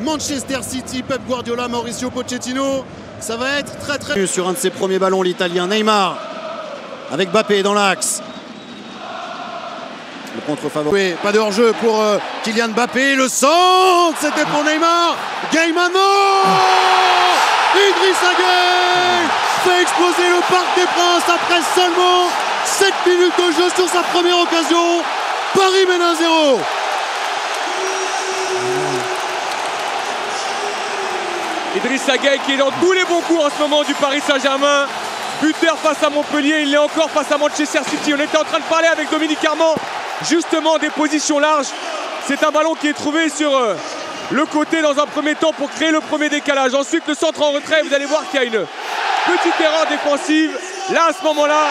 Manchester City, Pep Guardiola, Mauricio Pochettino. Ça va être très sur un de ses premiers ballons, l'Italien Neymar avec Mbappé dans l'axe. Le contre-favori. Pas de hors-jeu pour Kylian Mbappé. Le centre, c'était pour Neymar. Gueye maintenant. Idrissa Gueye fait exploser le Parc des Princes après seulement 7 minutes de jeu sur sa première occasion. Paris mène 1-0. Idrissa Gueye qui est dans tous les bons coups en ce moment du Paris Saint-Germain. Buteur face à Montpellier, il l'est encore face à Manchester City. On était en train de parler avec Dominique Armand justement des positions larges. C'est un ballon qui est trouvé sur le côté dans un premier temps pour créer le premier décalage. Ensuite le centre en retrait, vous allez voir qu'il y a une petite erreur défensive. Là à ce moment-là,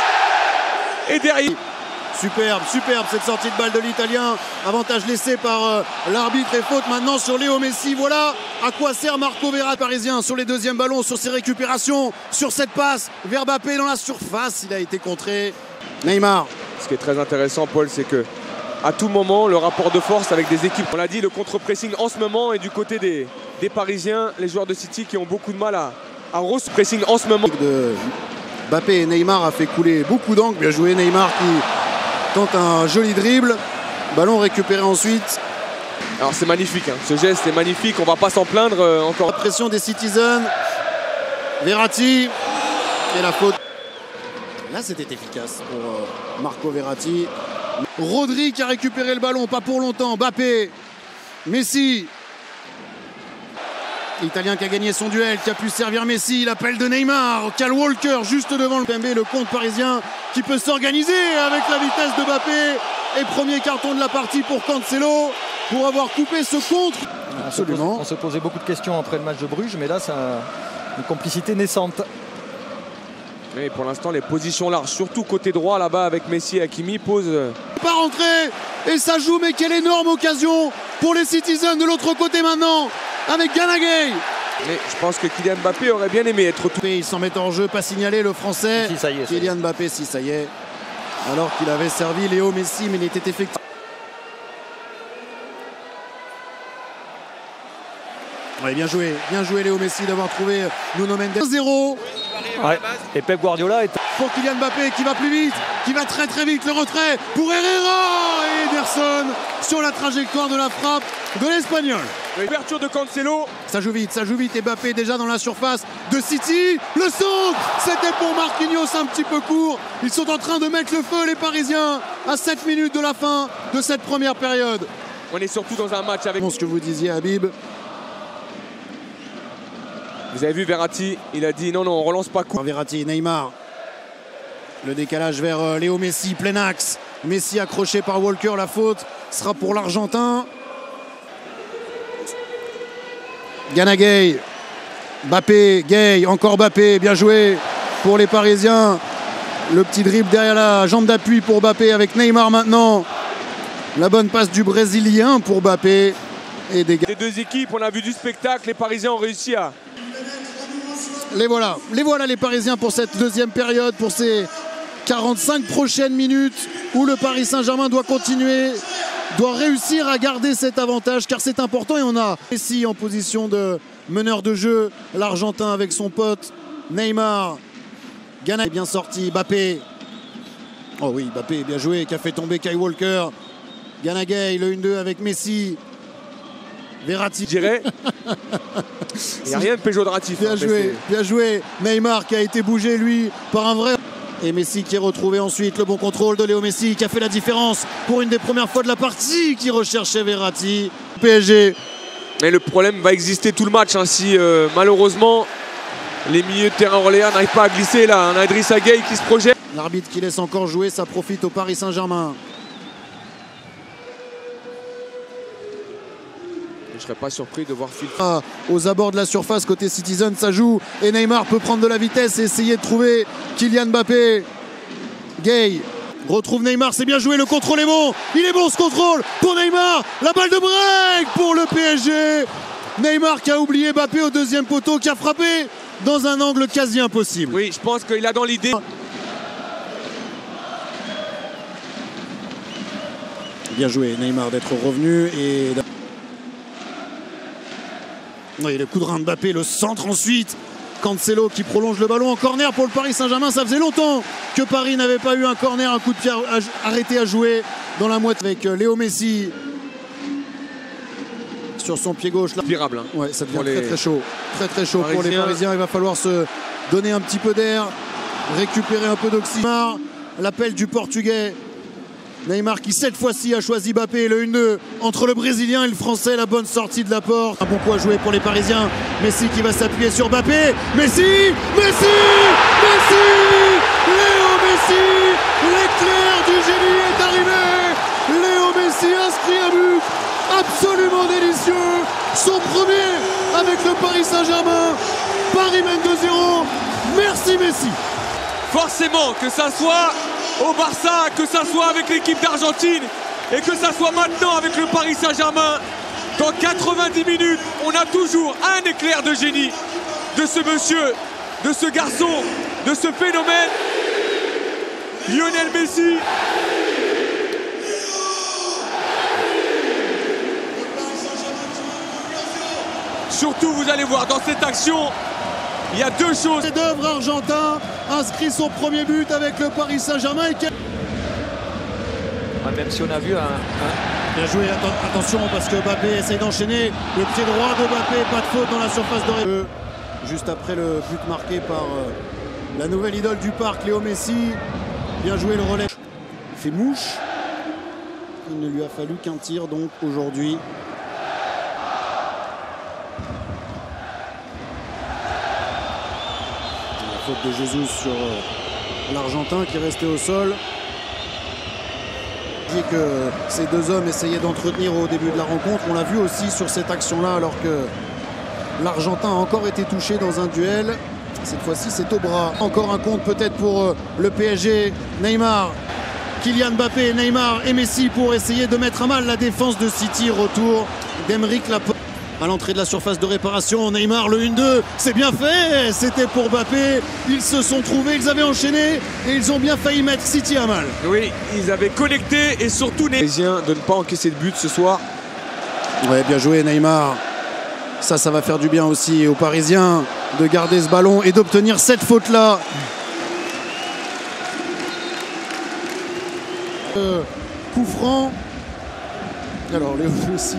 et derrière... Superbe cette sortie de balle de l'Italien. Avantage laissé par l'arbitre et faute maintenant sur Léo Messi. Voilà à quoi sert Marco Verratti parisien sur les deuxièmes ballons, sur ses récupérations, sur cette passe vers Mbappé dans la surface. Il a été contré. Neymar. Ce qui est très intéressant, Paul, c'est que à tout moment, le rapport de force avec des équipes, on l'a dit, le contre-pressing en ce moment est du côté des Parisiens, les joueurs de City qui ont beaucoup de mal à pressing en ce moment. De Mbappé et Neymar a fait couler beaucoup d'angles. Bien joué Neymar qui tente un joli dribble, ballon récupéré ensuite. Alors c'est magnifique, hein. Ce geste est magnifique, on va pas s'en plaindre encore. La pression des Citizens, Verratti et la faute. Là c'était efficace pour Marco Verratti. Rodri qui a récupéré le ballon, pas pour longtemps. Mbappé, Messi. L'Italien qui a gagné son duel, qui a pu servir Messi, l'appel de Neymar, Kyle Walker juste devant le PMB, le compte parisien qui peut s'organiser avec la vitesse de Mbappé. Et premier carton de la partie pour Cancelo pour avoir coupé ce contre. Absolument. On se posait beaucoup de questions après le match de Bruges, mais là c'est une complicité naissante. Mais pour l'instant les positions larges, surtout côté droit là-bas avec Messi et Hakimi, posent... Pas rentré et ça joue, mais quelle énorme occasion pour les Citizens de l'autre côté maintenant avec Gana Gueye. Mais je pense que Kylian Mbappé aurait bien aimé être tout. Il s'en met en jeu, pas signalé le français. Si, ça y est, Kylian Mbappé, si ça y est. Alors qu'il avait servi Léo Messi, mais il était effectif. Ouais, bien joué Léo Messi d'avoir trouvé Nuno Mendes. 1-0. Ouais. Et Pep Guardiola est... Pour Kylian Mbappé qui va plus vite, qui va très vite, le retrait pour Herrera et Ederson sur la trajectoire de la frappe de l'Espagnol. L'ouverture de Cancelo. Ça joue vite et Mbappé déjà dans la surface de City. Le centre, c'était pour Marquinhos, un petit peu court. Ils sont en train de mettre le feu les Parisiens à 7 minutes de la fin de cette première période. On est surtout dans un match avec... Ce que vous disiez Habib. Vous avez vu Verratti, il a dit non, on relance pas coup. Verratti, Neymar. Le décalage vers Léo Messi, plein axe. Messi accroché par Walker, la faute sera pour l'Argentin. Gana Gueye. Mbappé, Gueye, encore Mbappé, bien joué pour les Parisiens. Le petit dribble derrière la jambe d'appui pour Mbappé avec Neymar maintenant. La bonne passe du Brésilien pour Mbappé. Et des Les deux équipes, on a vu du spectacle, les Parisiens ont réussi à... Les voilà les Parisiens pour cette deuxième période, pour ces 45 prochaines minutes où le Paris Saint-Germain doit continuer, doit réussir à garder cet avantage car c'est important. Et on a Messi en position de meneur de jeu, l'Argentin avec son pote Neymar. Gana est bien sorti, Mbappé. Oh oui, Mbappé bien joué, qui a fait tomber Kyle Walker. Gana Gueye, le 1-2 avec Messi. Verratti. Je dirais. Il n'y a rien de péjoratif. Bien joué. Neymar qui a été bougé lui par un vrai. Et Messi qui est retrouvé ensuite. Le bon contrôle de Léo Messi qui a fait la différence pour une des premières fois de la partie qui recherchait Verratti. PSG. Mais le problème va exister tout le match hein, si malheureusement les milieux de terrain orléans n'arrivent pas à glisser là. On a Idrissa Gueye qui se projette. L'arbitre qui laisse encore jouer, ça profite au Paris Saint-Germain. Je ne serais pas surpris de voir Phil. Aux abords de la surface côté Citizen, ça joue et Neymar peut prendre de la vitesse et essayer de trouver Kylian Mbappé. Gueye retrouve Neymar, c'est bien joué, le contrôle est bon, il est bon ce contrôle pour Neymar, la balle de break pour le PSG. Neymar qui a oublié Mbappé au deuxième poteau, qui a frappé dans un angle quasi impossible. Oui, je pense qu'il a dans l'idée. Bien joué Neymar d'être revenu et Oui, le coup de rein de Mbappé, le centre ensuite. Cancelo qui prolonge le ballon en corner pour le Paris Saint-Germain. Ça faisait longtemps que Paris n'avait pas eu un corner, un coup de pied arrêté à jouer dans la moitié avec Léo Messi sur son pied gauche. Là. Pirable. Hein. Ouais, ça devient très très chaud. Très très chaud pour les Parisiens. Il va falloir se donner un petit peu d'air, récupérer un peu d'oxygène. L'appel du Portugais. Neymar qui cette fois-ci a choisi Mbappé, le 1-2 entre le Brésilien et le Français, la bonne sortie de la porte. Un bon coup à jouer pour les Parisiens. Messi qui va s'appuyer sur Mbappé. Messi, Messi, Messi, Léo Messi, l'éclair du génie est arrivé. Léo Messi inscrit un but absolument délicieux. Son premier avec le Paris Saint-Germain. Paris mène 2-0. Merci Messi. Forcément, que ça soit au Barça, que ça soit avec l'équipe d'Argentine et que ça soit maintenant avec le Paris Saint-Germain, dans 90 minutes, on a toujours un éclair de génie de ce monsieur, de ce garçon, de ce phénomène, Lionel Messi. Surtout, vous allez voir dans cette action, il y a deux choses. Chef-d'œuvre argentin inscrit son premier but avec le Paris Saint-Germain. Même si on a vu un... Bien joué, attention parce que Mbappé essaye d'enchaîner. Le pied droit de Mbappé, pas de faute dans la surface de réparation. Juste après le but marqué par la nouvelle idole du parc, Léo Messi. Bien joué le relais. Il fait mouche. Il ne lui a fallu qu'un tir donc aujourd'hui. De Jesus sur l'Argentin qui est resté au sol. Dit que ces deux hommes essayaient d'entretenir au début de la rencontre. On l'a vu aussi sur cette action-là alors que l'Argentin a encore été touché dans un duel. Cette fois-ci, c'est au bras. Encore un compte peut-être pour le PSG. Neymar, Kylian Mbappé, Neymar et Messi pour essayer de mettre à mal la défense de City. Retour d'Aymeric Laporte. À l'entrée de la surface de réparation, Neymar le 1-2, c'est bien fait, c'était pour Mbappé, ils se sont trouvés, ils avaient enchaîné et ils ont bien failli mettre City à mal. Oui, ils avaient connecté et surtout Neymar de ne pas encaisser de but ce soir. Ouais, bien joué Neymar. Ça va faire du bien aussi aux Parisiens de garder ce ballon et d'obtenir cette faute-là. Coup franc. Alors Léo Messi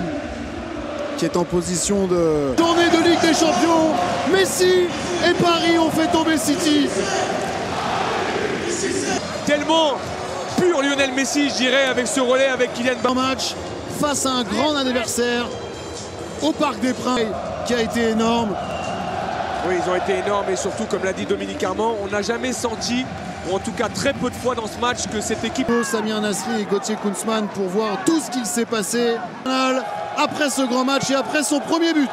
qui est en position de tournée de Ligue des Champions. Messi et Paris ont fait tomber City. Tellement pur Lionel Messi, je dirais, avec ce relais avec Kylian Mbappé. Match face à un grand adversaire au Parc des Princes qui a été énorme. Oui, ils ont été énormes et surtout, comme l'a dit Dominique Armand, on n'a jamais senti, ou en tout cas très peu de fois dans ce match, que cette équipe... Samir Nasri et Gauthier Kunzmann pour voir tout ce qu'il s'est passé après ce grand match et après son premier but.